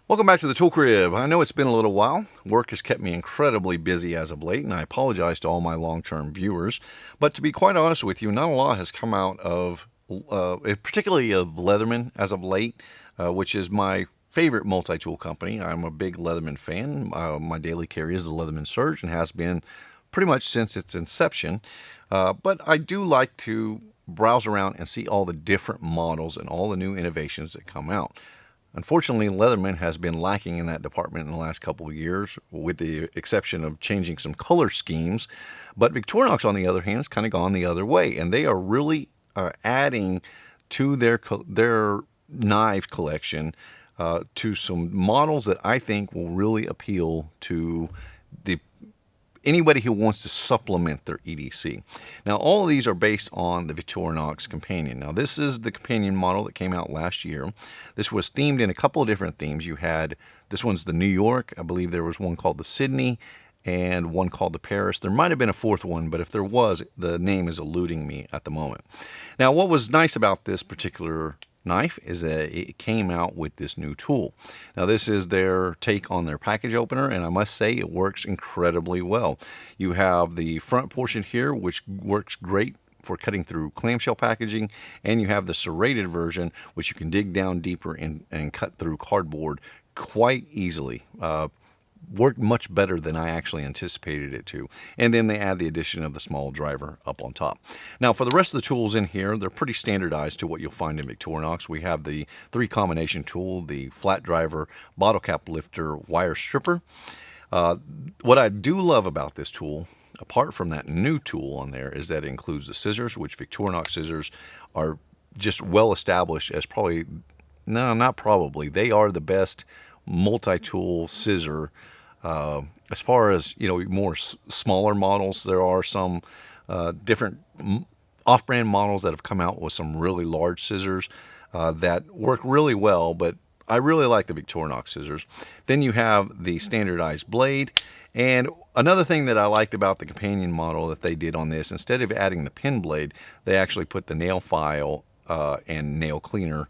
Welcome back to the Tool Crib. I know it's been a little while. Work has kept me incredibly busy as of late, and I apologize to all my long-term viewers. But to be quite honest with you, not a lot has come out of, particularly of Leatherman as of late, which is my favorite multi-tool company. I'm a big Leatherman fan. My daily carry is the Leatherman Surge and has been pretty much since its inception. But I do like to browse around and see all the different models and all the new innovations that come out. Unfortunately, Leatherman has been lacking in that department in the last couple of years, with the exception of changing some color schemes. But Victorinox, on the other hand, has kind of gone the other way, and they are really adding to their knife collection to some models that I think will really appeal to the anybody who wants to supplement their EDC. Now, all of these are based on the Victorinox Companion. Now, this is the Companion model that came out last year. This was themed in a couple of different themes. You had, this one's the New York. I believe there was one called the Sydney and one called the Paris. There might have been a fourth one, but if there was, the name is eluding me at the moment. Now, what was nice about this particular knife is that it came out with this new tool. Now, this is their take on their package opener, and I must say it works incredibly well. You have the front portion here, which works great for cutting through clamshell packaging, and you have the serrated version, which you can dig down deeper and cut through cardboard quite easily. Worked much better than I actually anticipated it to. And then they add the addition of the small driver up on top. Now, for the rest of the tools in here, they're pretty standardized to what you'll find in Victorinox. We have the 3 combination tool, the flat driver, bottle cap lifter, wire stripper. What I do love about this tool, apart from that new tool on there, is that it includes the scissors, which Victorinox scissors are just well established as probably, no, not probably, they are the best multi-tool scissor. As far as, more smaller models, there are some different off-brand models that have come out with some really large scissors that work really well, but I really like the Victorinox scissors. Then you have the standardized blade, and another thing that I liked about the Companion model that they did on this, instead of adding the pin blade, they actually put the nail file and nail cleaner,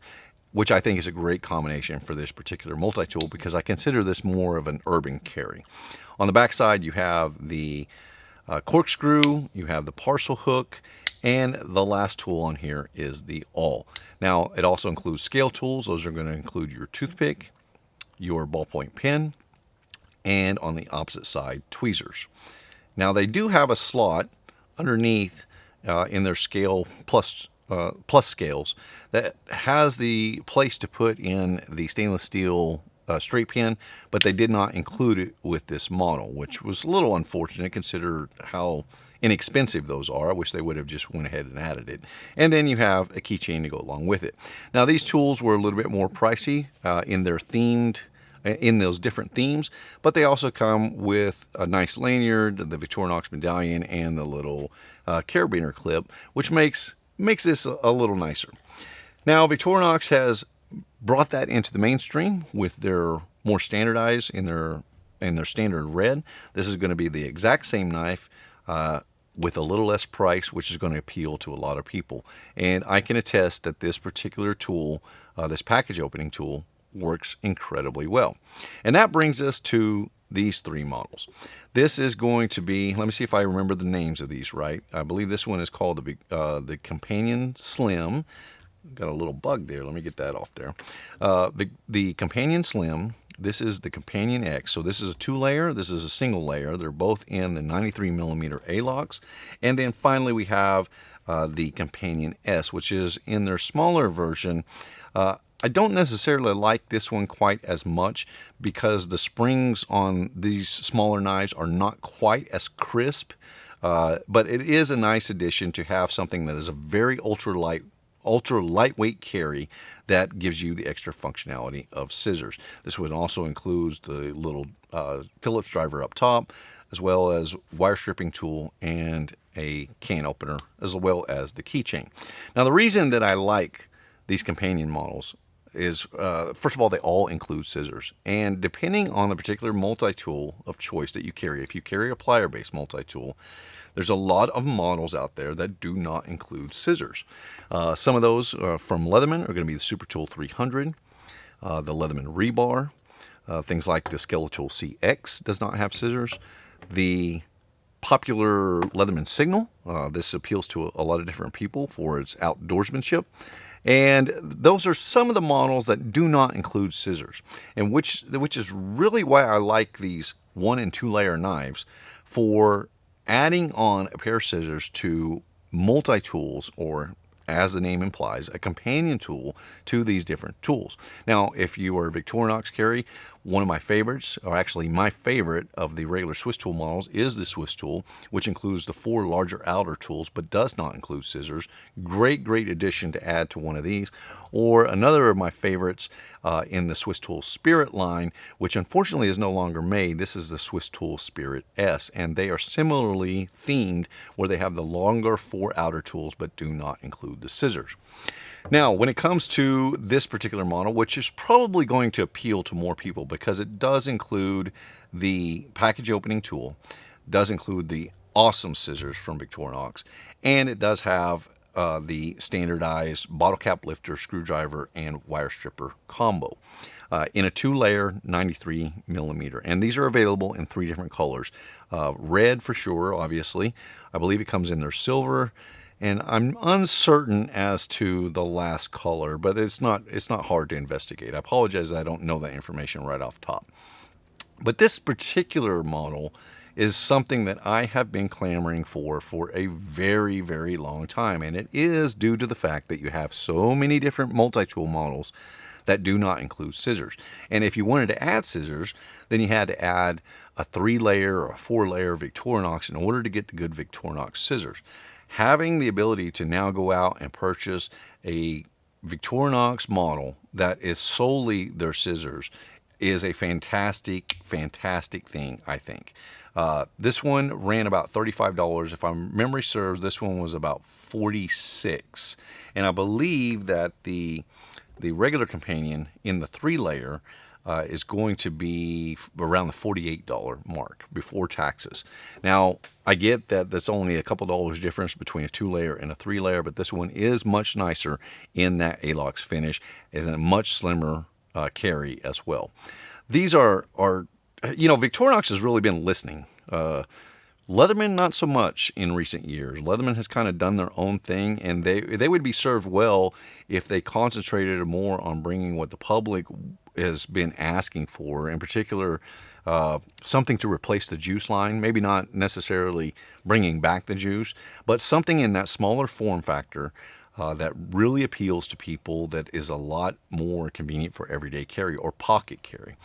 which I think is a great combination for this particular multi-tool because I consider this more of an urban carry. On the back side, you have the corkscrew, you have the parcel hook, and the last tool on here is the awl. Now, it also includes scale tools. Those are going to include your toothpick, your ballpoint pen, and on the opposite side, tweezers. Now, they do have a slot underneath in their scale plus scales that has the place to put in the stainless steel straight pin, but they did not include it with this model, which was a little unfortunate considering how inexpensive those are. I wish they would have just went ahead and added it. And then you have a keychain to go along with it. Now, these tools were a little bit more pricey in those different themes, but they also come with a nice lanyard, the Victorinox medallion, and the little carabiner clip, which makes this a little nicer. Now, Victorinox has brought that into the mainstream with their more standardized in their standard red. This is going to be the exact same knife with a little less price, which is going to appeal to a lot of people. And I can attest that this particular tool, this package opening tool, works incredibly well. And that brings us to these 3 models. This is going to be, let me see if I remember the names of these right. I believe this one is called the Companion Slim. Got a little bug there. Let me get that off there. The Companion Slim. This is the Companion X. So this is a 2-layer. This is a single layer. They're both in the 93mm A-locks. And then finally we have the Companion S, which is in their smaller version. I don't necessarily like this one quite as much because the springs on these smaller knives are not quite as crisp, but it is a nice addition to have something that is a very ultra lightweight carry that gives you the extra functionality of scissors. This one also includes the little Phillips driver up top, as well as wire stripping tool and a can opener, as well as the keychain. Now, the reason that I like these Companion models is, first of all, they all include scissors. And depending on the particular multi-tool of choice that you carry, if you carry a plier-based multi-tool, there's a lot of models out there that do not include scissors. Some of those from Leatherman are going to be the Super Tool 300, the Leatherman Rebar, Things like the Skeletal CX does not have scissors. The popular Leatherman Signal, this appeals to a lot of different people for its outdoorsmanship. And those are some of the models that do not include scissors, and which is really why I like these 1 and 2 layer knives for adding on a pair of scissors to multi-tools, or as the name implies, a companion tool to these different tools. Now, if you are a Victorinox carry, one of my favorites, or actually my favorite of the regular Swiss tool models, is the Swiss tool, which includes the 4 larger outer tools but does not include scissors. Great addition to add to one of these. Or another of my favorites in the Swiss tool Spirit line, which unfortunately is no longer made. This is the Swiss tool Spirit S, and they are similarly themed where they have the longer 4 outer tools but do not include the scissors. Now, when it comes to this particular model, which is probably going to appeal to more people because it does include the package opening tool, does include the awesome scissors from Victorinox, and it does have the standardized bottle cap lifter, screwdriver, and wire stripper combo in a 2-layer 93 millimeter. And these are available in 3 different colors. Red for sure, obviously. I believe it comes in their silver, and I'm uncertain as to the last color, but it's not hard to investigate. I apologize that I don't know that information right off top. But this particular model is something that I have been clamoring for a very long time, and it is due to the fact that you have so many different multi-tool models that do not include scissors. And if you wanted to add scissors, then you had to add a 3-layer or a 4-layer Victorinox in order to get the good Victorinox scissors. Having the ability to now go out and purchase a Victorinox model that is solely their scissors is a fantastic thing, I think. This one ran about $35. If my memory serves, this one was about $46. And I believe that the regular companion in the 3-layer is going to be around the $48 mark before taxes. Now, I get that that's only a couple dollars difference between a 2-layer and a 3-layer, but this one is much nicer in that Alox finish, is a much slimmer carry as well. These are Victorinox has really been listening. Leatherman, not so much in recent years. Leatherman has kind of done their own thing, and they would be served well if they concentrated more on bringing what the public has been asking for, in particular, something to replace the juice line. Maybe not necessarily bringing back the juice, but something in that smaller form factor that really appeals to people, that is a lot more convenient for everyday carry or pocket carry.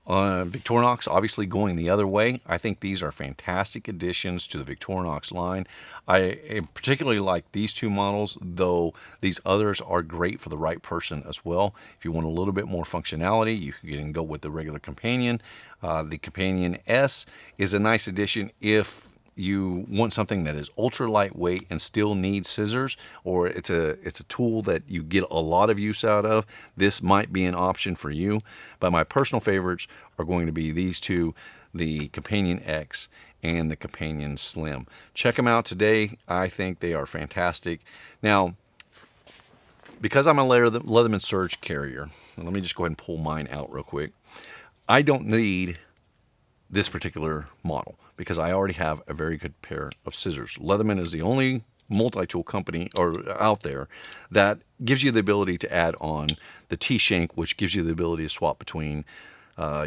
Victorinox obviously going the other way. I think these are fantastic additions to the Victorinox line. I particularly like these 2 models, though these others are great for the right person as well. If you want a little bit more functionality, you can go with the regular companion. The Companion S is a nice addition if you want something that is ultra lightweight and still needs scissors, or it's a tool that you get a lot of use out of. This might be an option for you, but my personal favorites are going to be these 2, the Companion X and the Companion Slim. Check them out today. I think they are fantastic. Now, because I'm a Leatherman Surge carrier, let me just go ahead and pull mine out real quick. I don't need this particular model because I already have a very good pair of scissors. Leatherman is the only multi-tool company out there that gives you the ability to add on the T-shank, which gives you the ability to swap between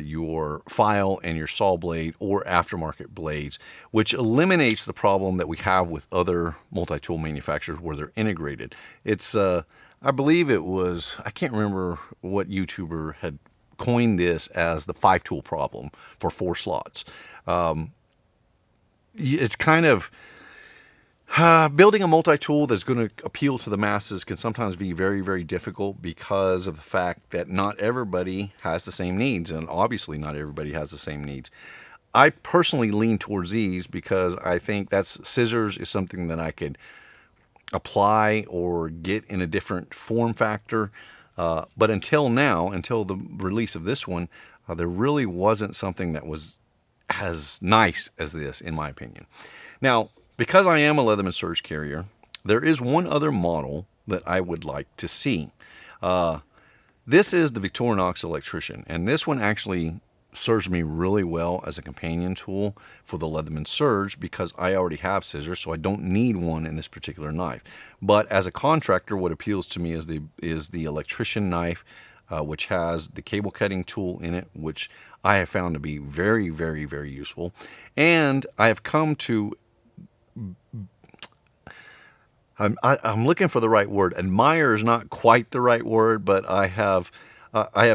your file and your saw blade or aftermarket blades, which eliminates the problem that we have with other multi-tool manufacturers where they're integrated. It's I believe it was, I can't remember what YouTuber had coined this as the 5-tool problem for 4 slots. It's kind of building a multi-tool that's going to appeal to the masses can sometimes be very difficult because of the fact that not everybody has the same needs, and obviously not everybody has the same needs. I personally lean towards these because I think scissors is something that I could apply or get in a different form factor. But until the release of this one, there really wasn't something that was as nice as this, in my opinion. Now, because I am a Leatherman Surge carrier, there is one other model that I would like to see. This is the Victorinox Electrician, and this one actually serves me really well as a companion tool for the Leatherman Surge because I already have scissors, so I don't need one in this particular knife. But as a contractor, what appeals to me is the electrician knife, which has the cable cutting tool in it, which I have found to be very, very, very useful. And I have come to I'm looking for the right word. Admire is not quite the right word, but I have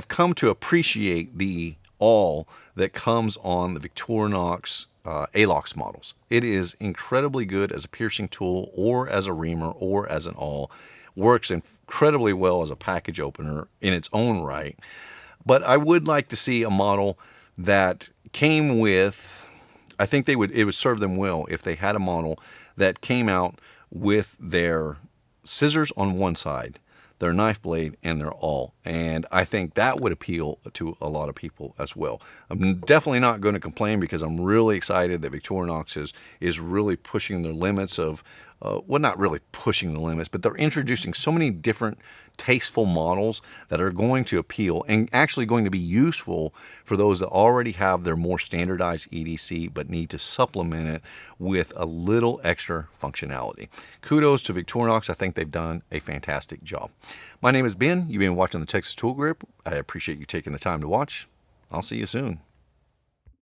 come to appreciate the awl that comes on the Victorinox Alox models. It is incredibly good as a piercing tool, or as a reamer, or as an awl. Works incredibly well as a package opener in its own right. But I would like to see a model that came with, I think it would serve them well if they had a model that came out with their scissors on one side, their knife blade, and their awl. And I think that would appeal to a lot of people as well. I'm definitely not going to complain because I'm really excited that Victorinox is really pushing the limits of, well, not really pushing the limits, but they're introducing so many different tasteful models that are going to appeal and actually going to be useful for those that already have their more standardized EDC but need to supplement it with a little extra functionality. Kudos to Victorinox. I think they've done a fantastic job. My name is Ben. You've been watching the Texas Tool Grip. I appreciate you taking the time to watch. I'll see you soon.